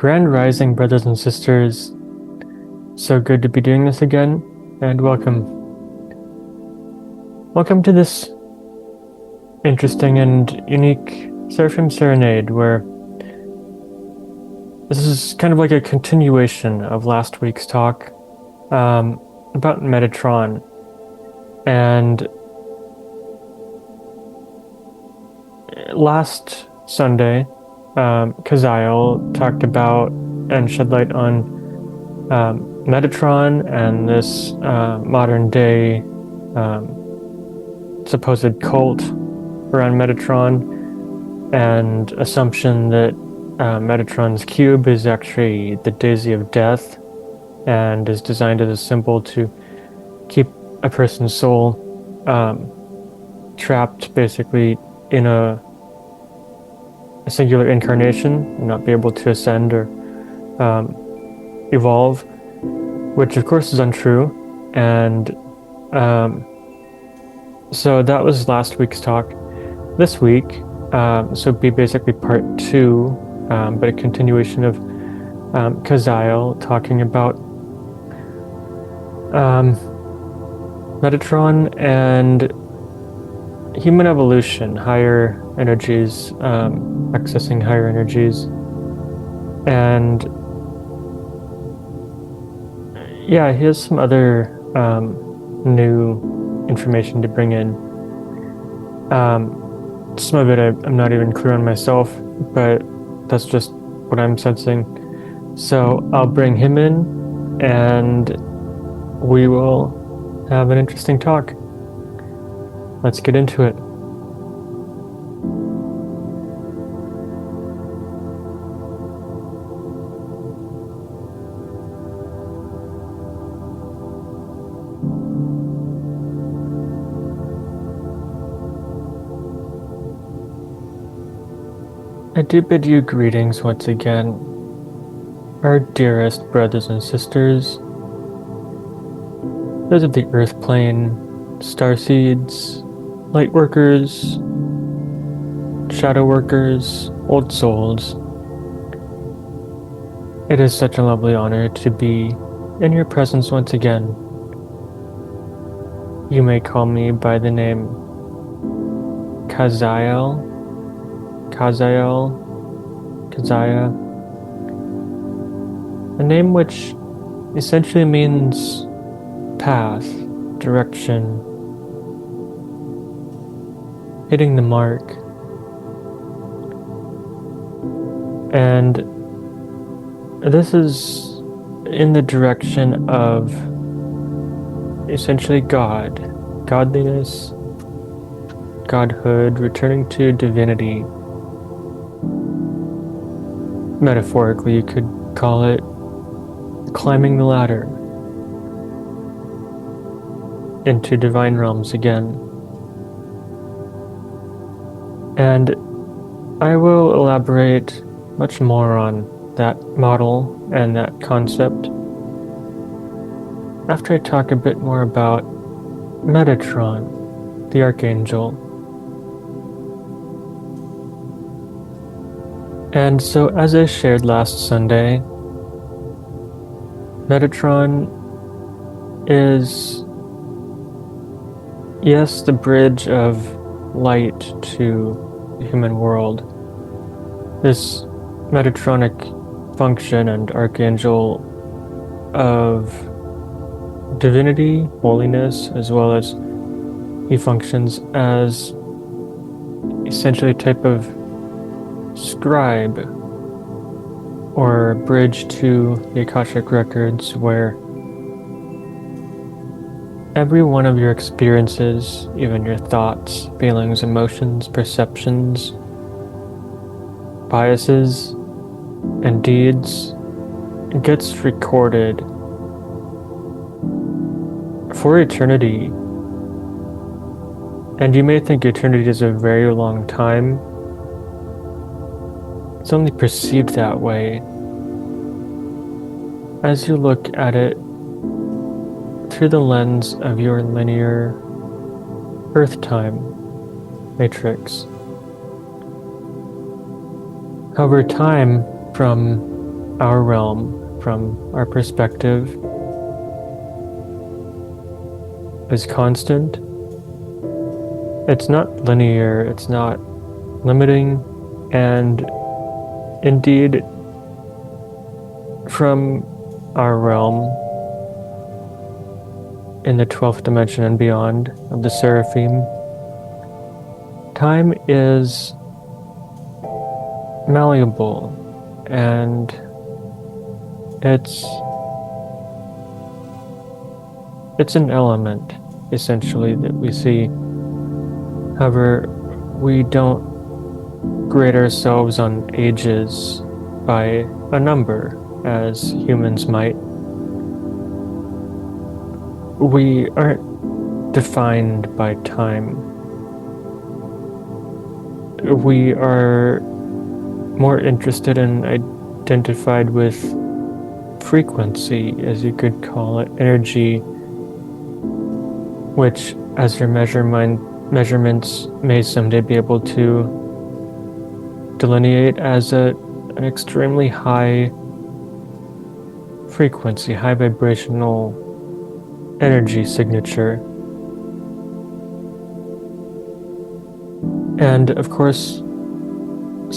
Grand Rising, brothers and sisters. So good to be doing this again, and welcome. Welcome to this interesting and unique Seraphim Serenade, where this is kind of like a continuation of last week's talk about Metatron. And last Sunday, Kazael talked about and shed light on Metatron and this modern day supposed cult around Metatron, and assumption that Metatron's cube is actually the Daisy of Death and is designed as a symbol to keep a person's soul trapped basically in a singular incarnation and not be able to ascend or evolve, which of course is untrue. And so that was last week's talk. This week, so be basically part 2, but a continuation of Kazael talking about Metatron and human evolution, higher energies, accessing higher energies, and yeah, here's some other new information to bring in. Some of it I'm not even clear on myself, but that's just what I'm sensing. So I'll bring him in, and we will have an interesting talk. Let's get into it. I do bid you greetings once again, our dearest brothers and sisters, those of the earth plane, starseeds, light workers, shadow workers, old souls. It is such a lovely honor to be in your presence once again. You may call me by the name Kazael, Kazaya, a name which essentially means path, direction, hitting the mark. And this is in the direction of essentially God, godliness, godhood, returning to divinity. Metaphorically, you could call it climbing the ladder into divine realms again. And I will elaborate much more on that model and that concept after I talk a bit more about Metatron, the Archangel. And so, as I shared last Sunday, Metatron is, yes, the bridge of light to the human world. This Metatronic function and Archangel of divinity, holiness, as well as he functions as essentially a type of scribe or bridge to the Akashic records, where every one of your experiences, even your thoughts, feelings, emotions, perceptions, biases, and deeds, gets recorded for eternity. And you may think eternity is a very long time. It's only perceived that way as you look at it through the lens of your linear Earth-time matrix. However, time from our realm, from our perspective, is constant. It's not linear, it's not limiting, and indeed, from our realm, in the 12th dimension and beyond of the Seraphim, time is malleable, and it's an element, essentially, that we see. However, we don't grade ourselves on ages by a number, as humans might. We aren't defined by time. We are more interested and identified with frequency, as you could call it, energy, which, as your measurements may someday be able to delineate as an extremely high frequency, high vibrational energy signature. And of course, each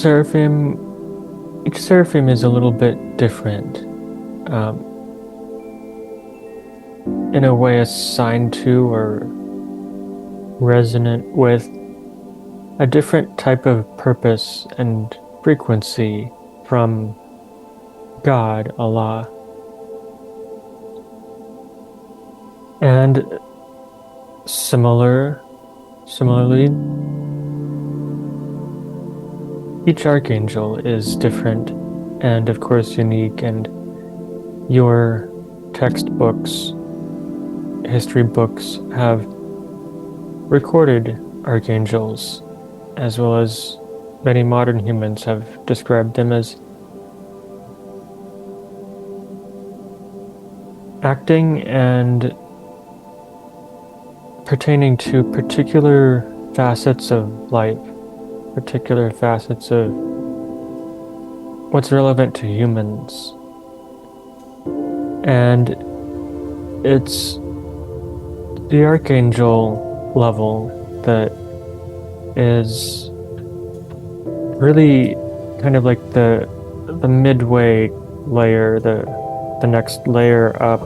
Seraphim is a little bit different, in a way assigned to or resonant with a different type of purpose and frequency from God, Allah. And similarly, each archangel is different and of course unique, and your textbooks, history books, have recorded archangels, as well as many modern humans have described them as acting and pertaining to particular facets of life, particular facets of what's relevant to humans. And it's the archangel level that is really kind of like the midway layer, the next layer up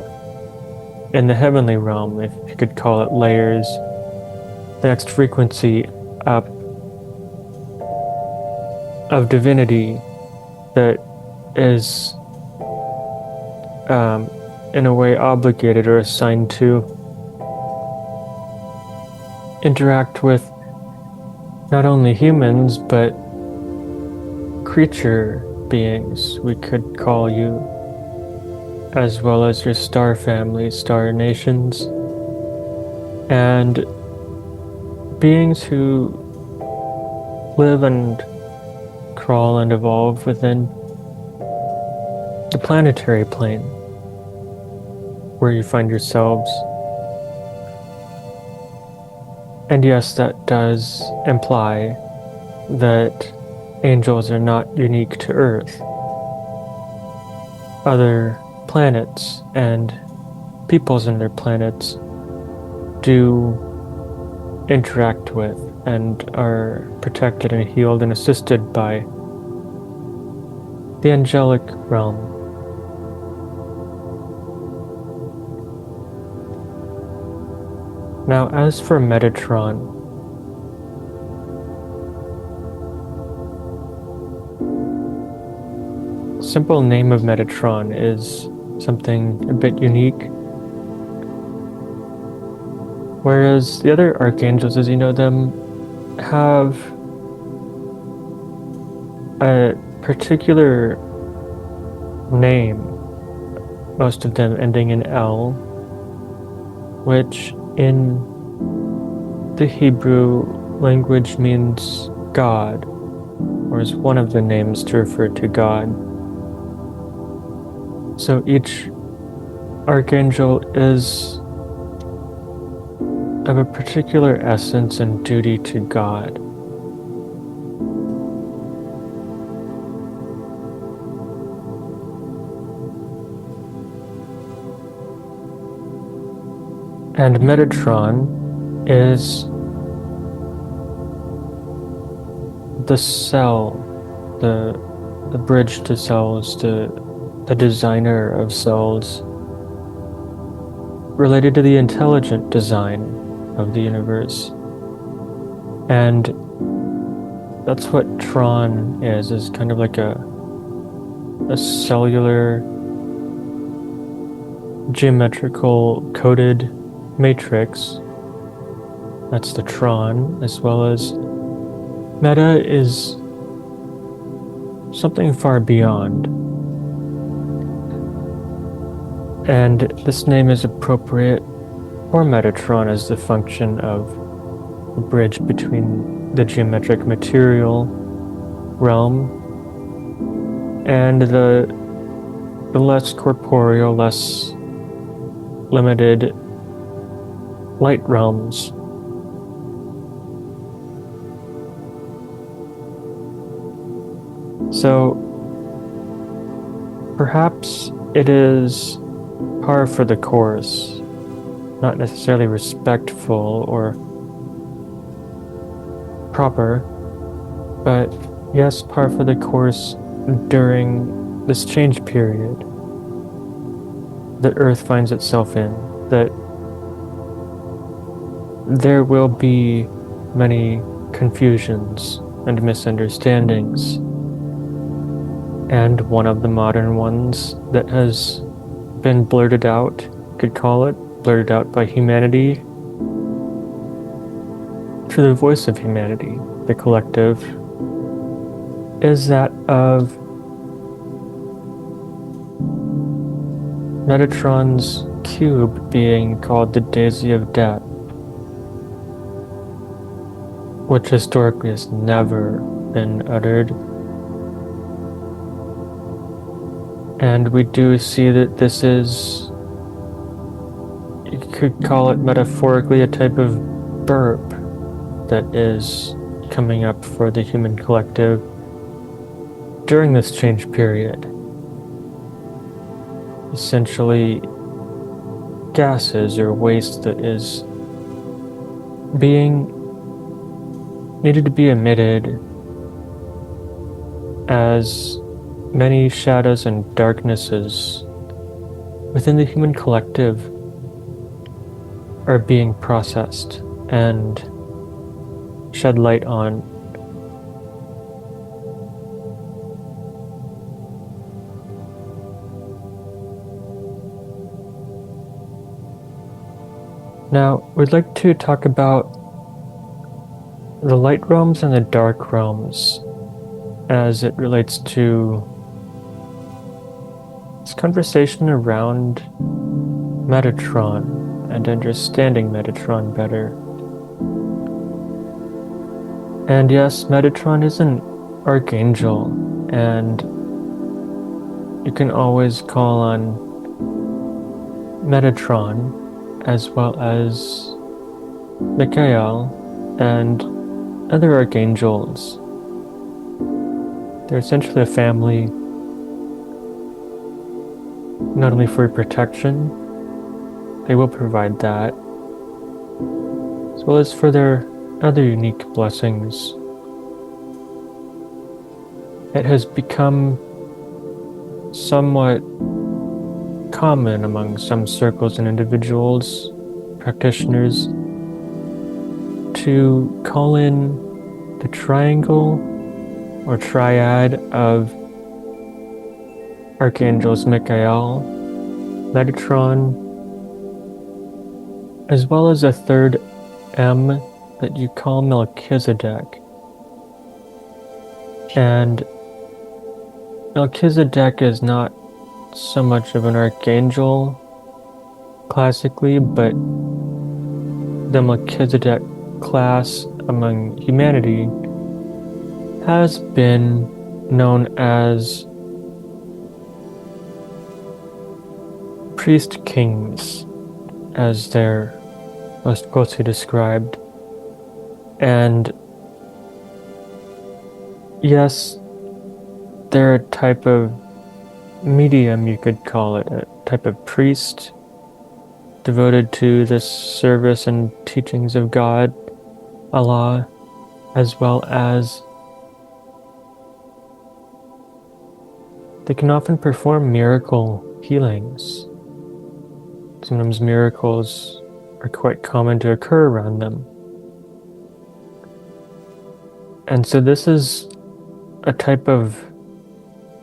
in the heavenly realm, if you could call it layers, the next frequency up of divinity that is in a way obligated or assigned to interact with not only humans but creature beings, we could call you, as well as your star families, star nations, and beings who live and crawl and evolve within the planetary plane where you find yourselves. And yes, that does imply that angels are not unique to Earth. Other planets and peoples in their planets do interact with and are protected and healed and assisted by the angelic realm. Now, as for Metatron, simple name of Metatron is something a bit unique, whereas the other archangels, as you know them, have a particular name, most of them ending in L, which in the Hebrew language means God, or is one of the names to refer to God. So each archangel is of a particular essence and duty to God. And Metatron is the cell, the bridge to cells, the designer of cells, related to the intelligent design of the universe. And that's what Tron is kind of like a cellular geometrical coded matrix. That's the Tron, as well as Meta is something far beyond. And this name is appropriate for Metatron as the function of a bridge between the geometric material realm and the less corporeal, less limited light realms. So perhaps it is par for the course, not necessarily respectful or proper, but yes, par for the course during this change period that Earth finds itself in, that there will be many confusions and misunderstandings. And one of the modern ones that has been blurted out, could call it, blurted out by humanity through the voice of humanity, the collective, is that of Metatron's cube being called the Daisy of Death, which historically has never been uttered. And we do see that this is, you could call it metaphorically, a type of burp that is coming up for the human collective during this change period. Essentially, gases or waste that is needed to be emitted as many shadows and darknesses within the human collective are being processed and shed light on. Now, we'd like to talk about the light realms and the dark realms as it relates to this conversation around Metatron and understanding Metatron better. And yes, Metatron is an archangel, and you can always call on Metatron as well as Michael and other archangels. They're essentially a family, not only for protection, they will provide that, as well as for their other unique blessings. It has become somewhat common among some circles and individuals, practitioners, to call in the triangle or triad of Archangels Michael, Metatron, as well as a third M that you call Melchizedek. And Melchizedek is not so much of an archangel classically, but the Melchizedek class among humanity has been known as priest kings, as they're most closely described. And yes, they're a type of medium, you could call it, a type of priest devoted to this service and teachings of God, Allah, as well as they can often perform miracle healings. Sometimes miracles are quite common to occur around them. And so this is a type of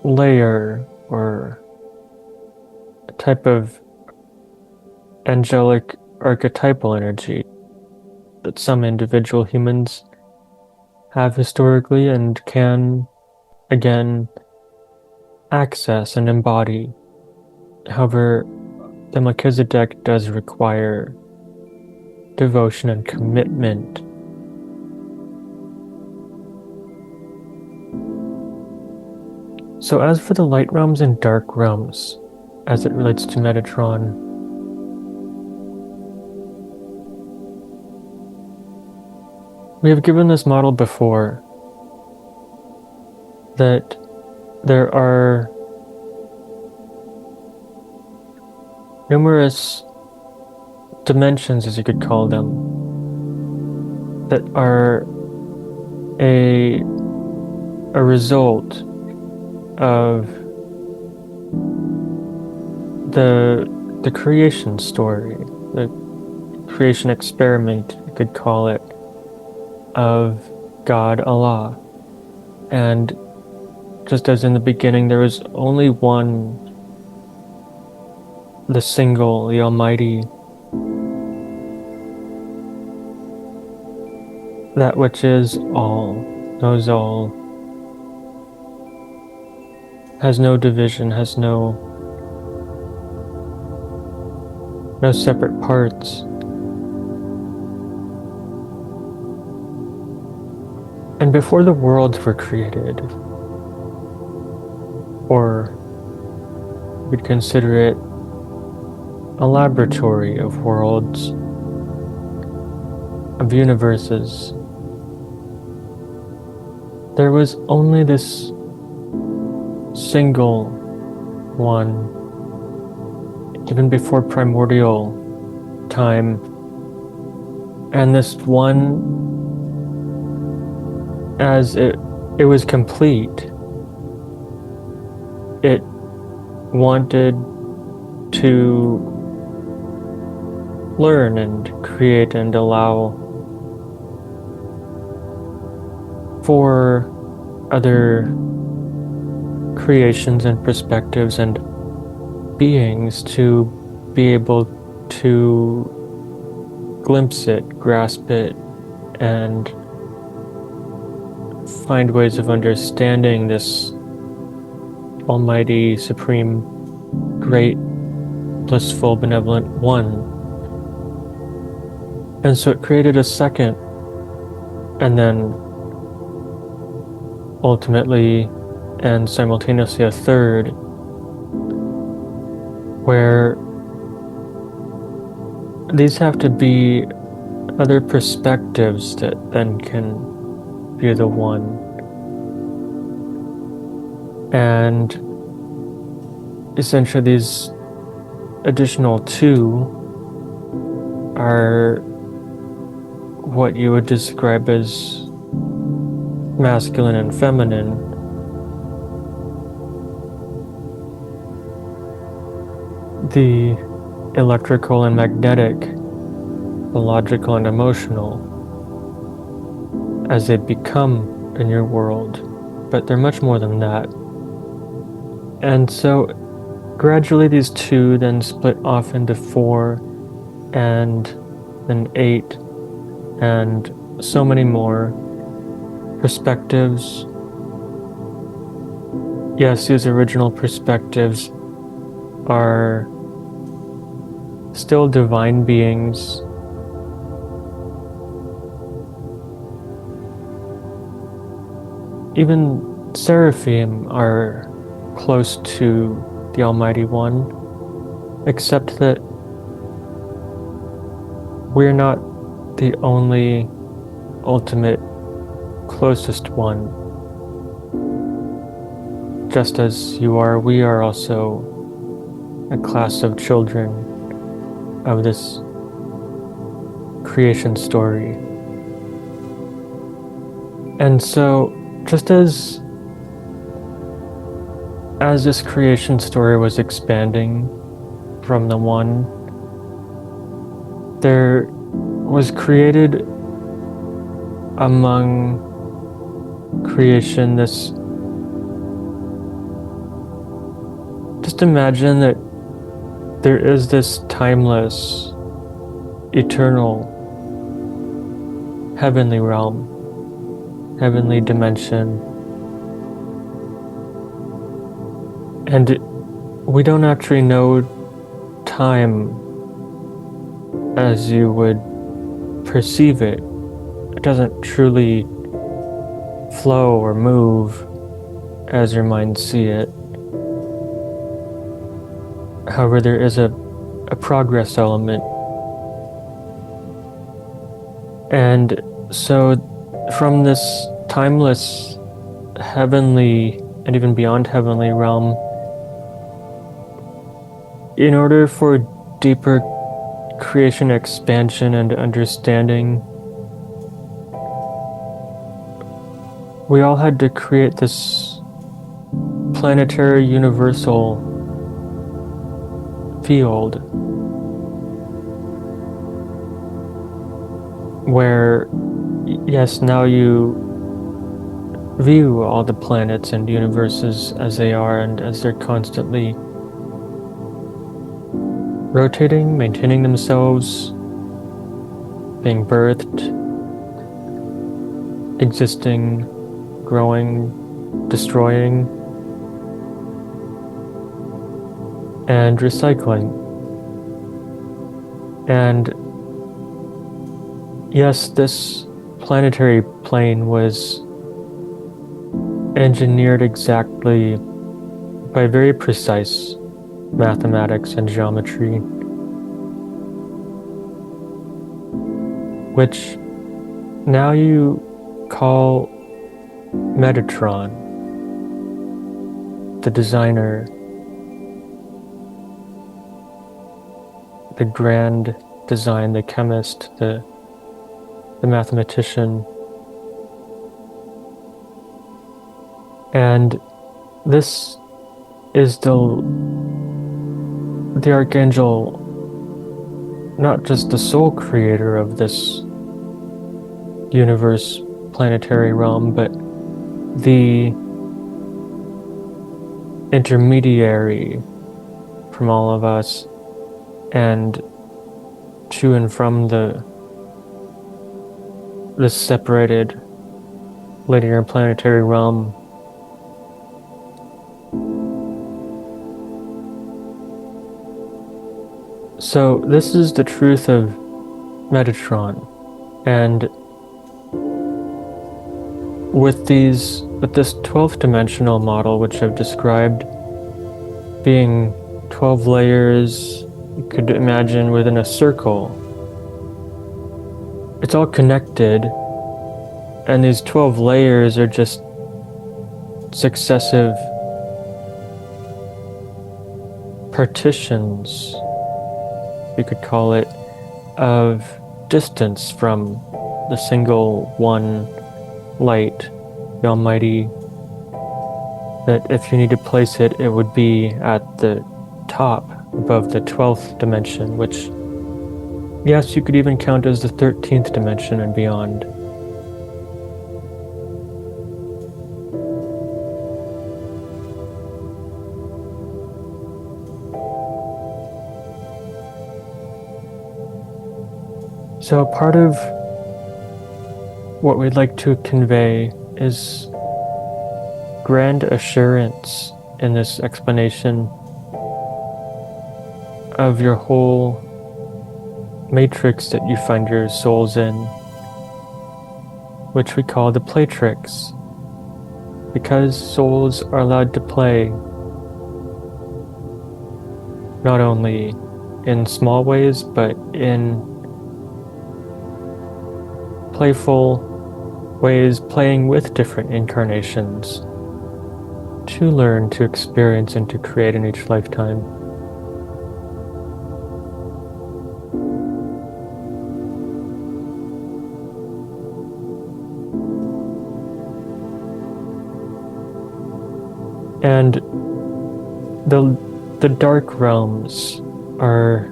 layer or a type of angelic archetypal energy that some individual humans have historically and can, again, access and embody. However, the Melchizedek does require devotion and commitment. So as for the light realms and dark realms, as it relates to Metatron, we have given this model before, that there are numerous dimensions, as you could call them, that are a result of the creation story, the creation experiment, you could call it, of God, Allah. And just as in the beginning there was only one, the single, the Almighty, that which is all, knows all, has no division, has no separate parts. And before the worlds were created, or we'd consider it a laboratory of worlds, of universes, there was only this single one, even before primordial time, and this one, as it was complete, it wanted to learn and create and allow for other creations and perspectives and beings to be able to glimpse it, grasp it, and find ways of understanding this almighty, supreme, great, blissful, benevolent one. And so it created a second, and then ultimately and simultaneously a third, where these have to be other perspectives that then can view the one. And essentially these additional two are what you would describe as masculine and feminine. The electrical and magnetic, the logical and emotional, as they become in your world, but they're much more than that. And so gradually these two then split off into 4 and then 8 and so many more perspectives. Yes, these original perspectives are still divine beings. Even Seraphim are close to the Almighty One, except that we're not the only ultimate closest one. Just as you are, we are also a class of children of this creation story. And so, just as this creation story was expanding from the one, there was created among creation this, just imagine that there is this timeless, eternal, heavenly realm, heavenly dimension. And we don't actually know time as you would perceive it. It doesn't truly flow or move as your mind see it. However, there is a progress element. And so from this timeless, heavenly, and even beyond heavenly realm, in order for deeper creation expansion and understanding, we all had to create this planetary universal field where, yes, now you view all the planets and universes as they are and as they're constantly rotating, maintaining themselves, being birthed, existing, growing, destroying, and recycling. And yes, this planetary plane was engineered exactly by very precise mathematics and geometry, which now you call Metatron, the designer, the grand design, the chemist, the mathematician. And this is the Archangel, not just the sole creator of this universe, planetary realm, but the intermediary from all of us and to and from the separated linear planetary realm. So this is the truth of Metatron, and with this 12th dimensional model, which I've described being 12 layers, you could imagine within a circle. It's all connected, and these 12 layers are just successive partitions, you could call it, of distance from the single one light, the Almighty, that if you need to place it, it would be at the top above the 12th dimension, which, yes, you could even count as the 13th dimension and beyond. So part of what we'd like to convey is grand assurance in this explanation of your whole matrix that you find your souls in, which we call the playtrix, because souls are allowed to play not only in small ways, but in playful ways, playing with different incarnations to learn, to experience, and to create in each lifetime. And the dark realms are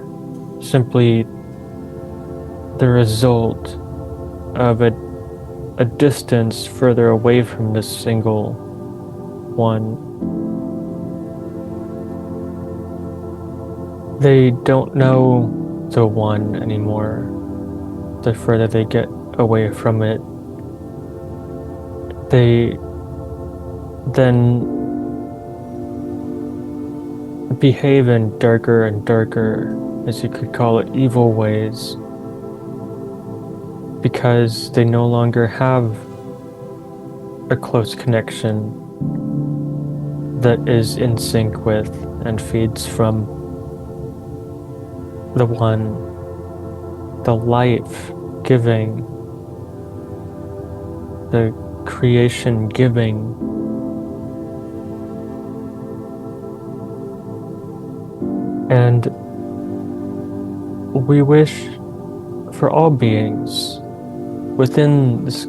simply the result of a distance further away from this single one. They don't know the one anymore. The further they get away from it, they then behave in darker and darker, as you could call it, evil ways, because they no longer have a close connection that is in sync with and feeds from the one, the life giving, the creation giving. And we wish for all beings within this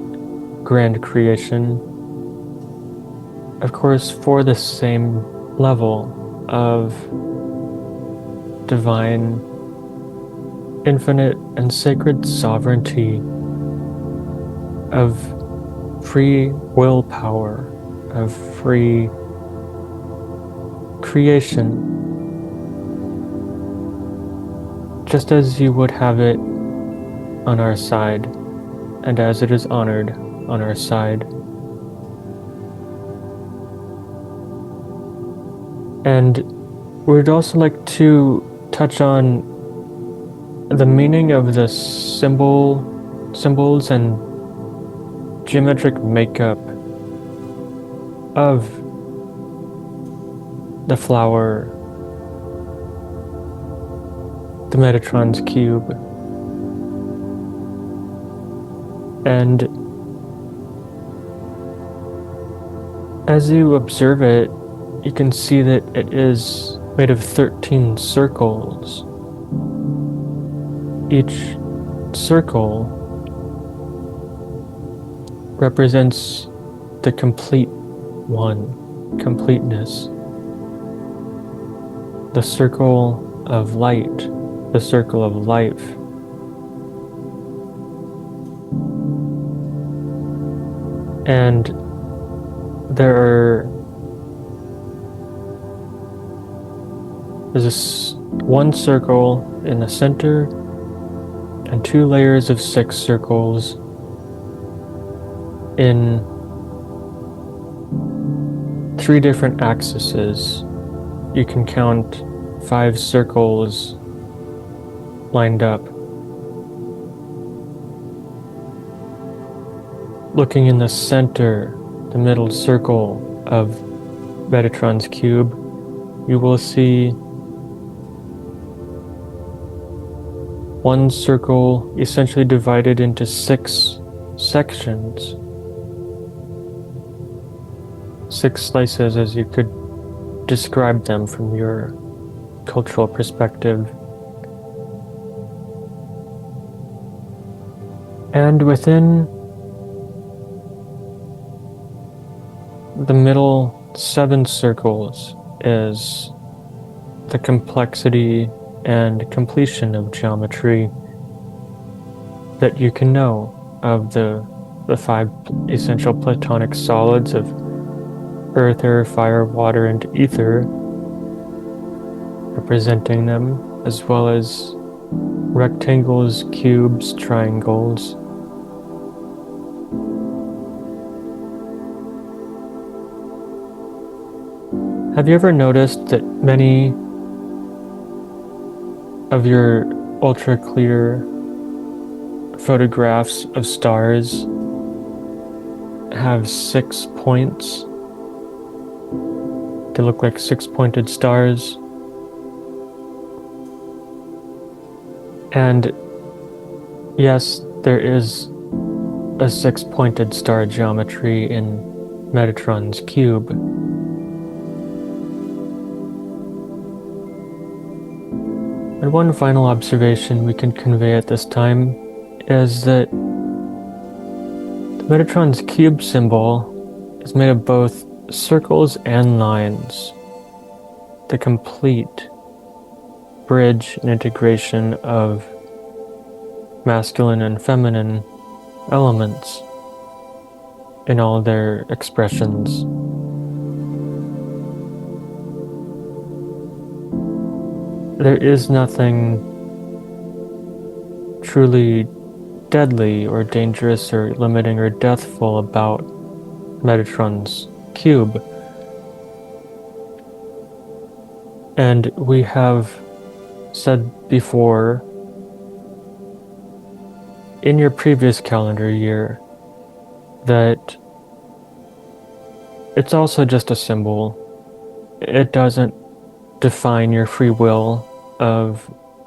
grand creation, of course, for the same level of divine, infinite, and sacred sovereignty, of free willpower, of free creation, just as you would have it on our side, and as it is honored on our side. And we'd also like to touch on the meaning of the symbols and geometric makeup of the flower, the Metatron's cube. And as you observe it, you can see that it is made of 13 circles. Each circle represents the complete one, completeness. The circle of light, the circle of life. And there's one circle in the center and 2 layers of 6 circles in 3 different axes. You can count 5 circles lined up. Looking in the center, the middle circle of Metatron's cube, you will see one circle essentially divided into 6 sections. 6 slices, as you could describe them from your cultural perspective. And within the middle 7 circles is the complexity and completion of geometry that you can know of the 5 essential platonic solids of earth, air, fire, water, and ether, representing them, as well as rectangles, cubes, triangles. Have you ever noticed that many of your ultra clear photographs of stars have 6 points? They look like 6-pointed stars. And yes, there is a 6-pointed star geometry in Metatron's cube. And one final observation we can convey at this time is that the Metatron's cube symbol is made of both circles and lines, the complete bridge and integration of masculine and feminine elements in all their expressions. There is nothing truly deadly or dangerous or limiting or deathful about Metatron's cube. And we have said before, in your previous calendar year, that it's also just a symbol. It doesn't define your free will of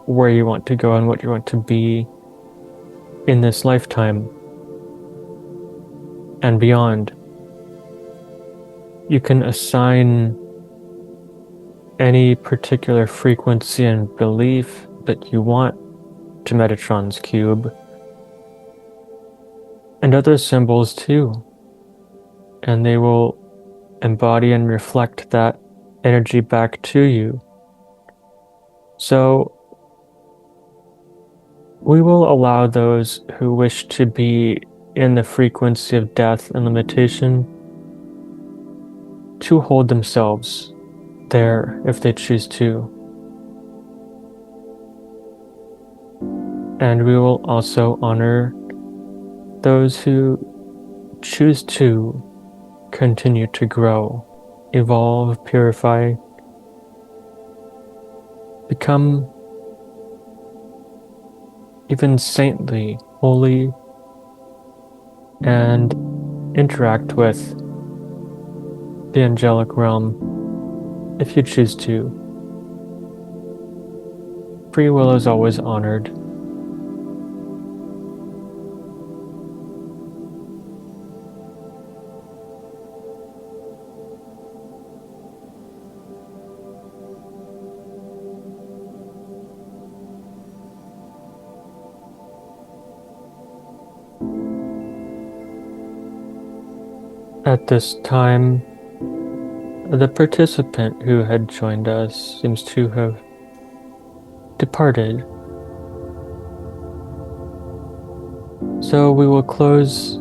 where you want to go and what you want to be in this lifetime and beyond. You can assign any particular frequency and belief that you want to Metatron's cube and other symbols too, and they will embody and reflect that energy back to you. So we will allow those who wish to be in the frequency of death and limitation to hold themselves there if they choose to. And we will also honor those who choose to continue to grow, evolve, purify, become even saintly, holy, and interact with the angelic realm if you choose to. Free will is always honored. At this time, the participant who had joined us seems to have departed. So we will close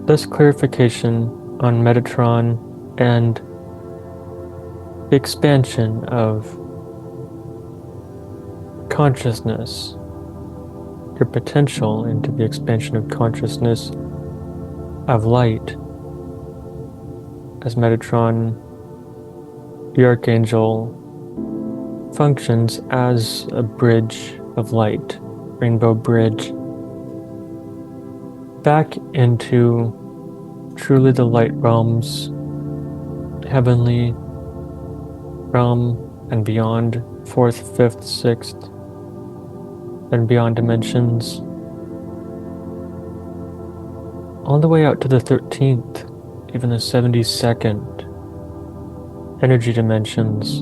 this clarification on Metatron and the expansion of consciousness, your potential into the expansion of consciousness of light. As Metatron, the Archangel, functions as a bridge of light, rainbow bridge, back into truly the light realms, heavenly realm and beyond, 4th, 5th, 6th, and beyond dimensions, all the way out to the 13th, even the 72nd energy dimensions.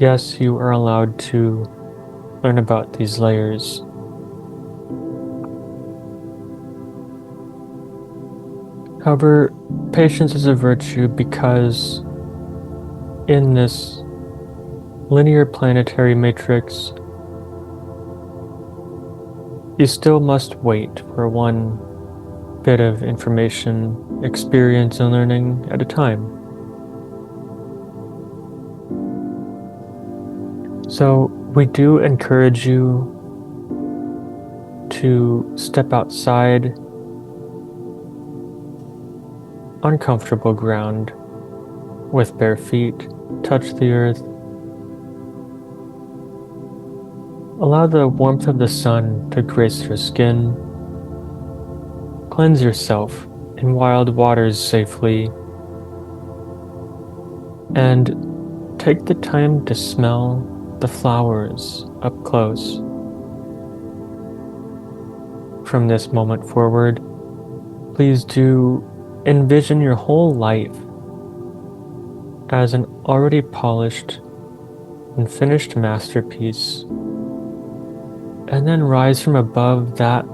Yes, you are allowed to learn about these layers. However, patience is a virtue because in this linear planetary matrix, you still must wait for one bit of information, experience, and learning at a time. So we do encourage you to step outside uncomfortable ground with bare feet, touch the earth. Allow the warmth of the sun to grace your skin. Cleanse yourself in wild waters safely. And take the time to smell the flowers up close. From this moment forward, please do envision your whole life as an already polished and finished masterpiece and then rise from above that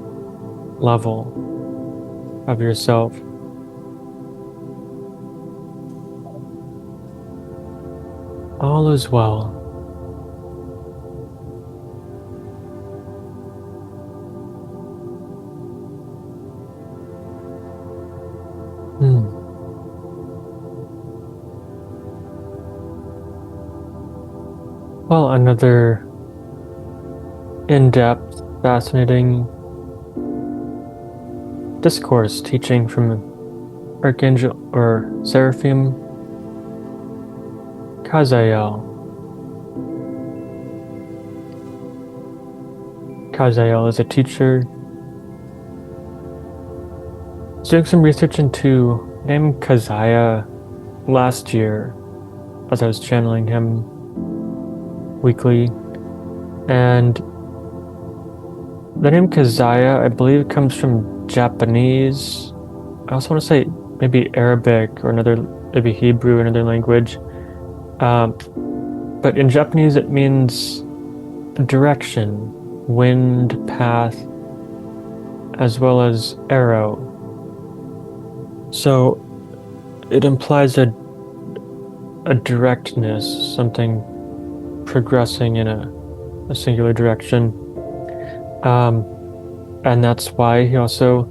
level of yourself. All is well. Well, another in-depth, fascinating discourse teaching from Archangel or Seraphim Kazael. Kazael is a teacher. I was doing some research into the name Kazael last year as I was channeling him weekly, and the name Kazael, I believe, comes from Japanese. I also want to say maybe Arabic or another, maybe Hebrew, another language. But in Japanese, it means direction, wind, path, as well as arrow. So it implies a directness, something progressing in a singular direction. And that's why he also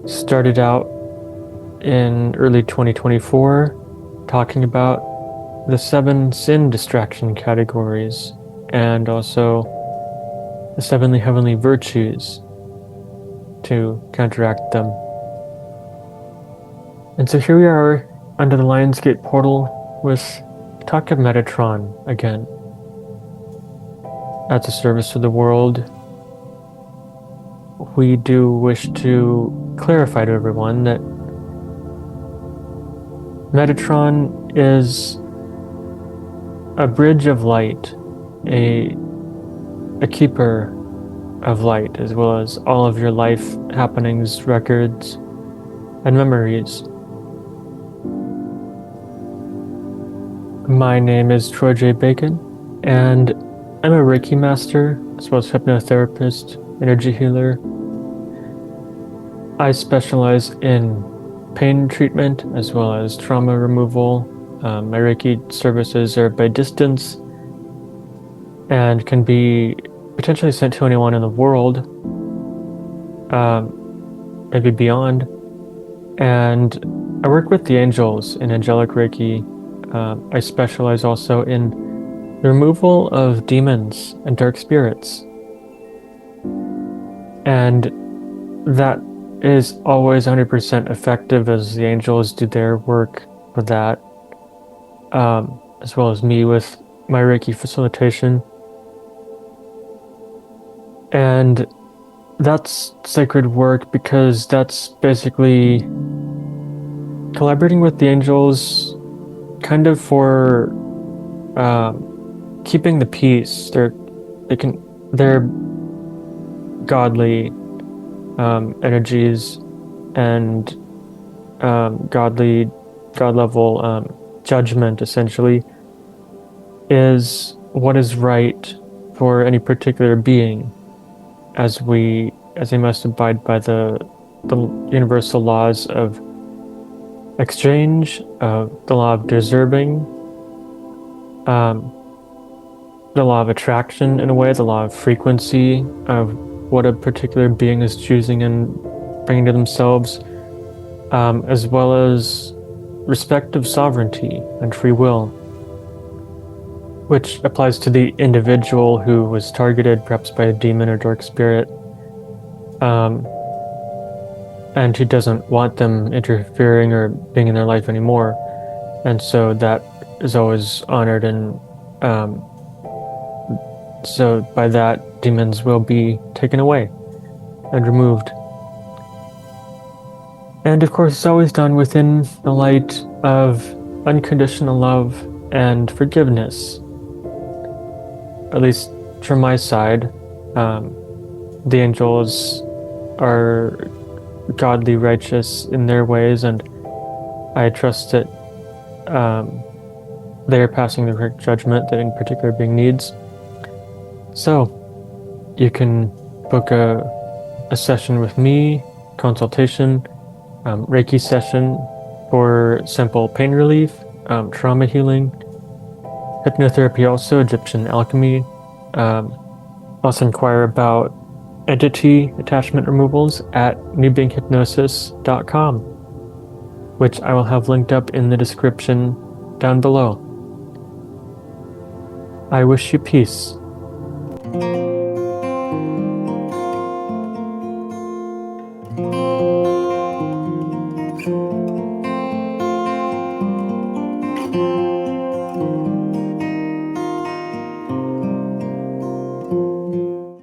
started out in early 2024 talking about the 7 sin distraction categories and also the 7 heavenly virtues to counteract them. And so here we are under the Lionsgate portal with talk of Metatron again. As a service to the world, we do wish to clarify to everyone that Metatron is a bridge of light, a keeper of light, as well as all of your life happenings, records, and memories. My name is Troy J. Bacon, and I'm a Reiki master, as well as hypnotherapist, energy healer. I specialize in pain treatment as well as trauma removal. My Reiki services are by distance and can be potentially sent to anyone in the world, maybe beyond. And I work with the angels in angelic Reiki. I specialize also in the removal of demons and dark spirits. And that is always 100% effective as the angels do their work with that, as well as me with my Reiki facilitation. And that's sacred work because that's basically collaborating with the angels kind of for keeping the peace. They're godly energies and god level judgment essentially is what is right for any particular being, as they must abide by the universal laws of exchange, the law of deserving, the law of attraction in a way, the law of frequency of what a particular being is choosing and bringing to themselves, as well as respect of sovereignty and free will, which applies to the individual who was targeted perhaps by a demon or dark spirit, and who doesn't want them interfering or being in their life anymore. And so that is always honored, and so by that, demons will be taken away and removed. And of course, it's always done within the light of unconditional love and forgiveness. At least from my side, the angels are godly, righteous in their ways, and I trust that they are passing the correct judgment that any particular being needs. So, You can book a session with me, consultation, Reiki session for simple pain relief, trauma healing, hypnotherapy, also Egyptian alchemy. Also inquire about entity attachment removals at newbeinghypnosis.com, which I will have linked up in the description down below. I wish you peace.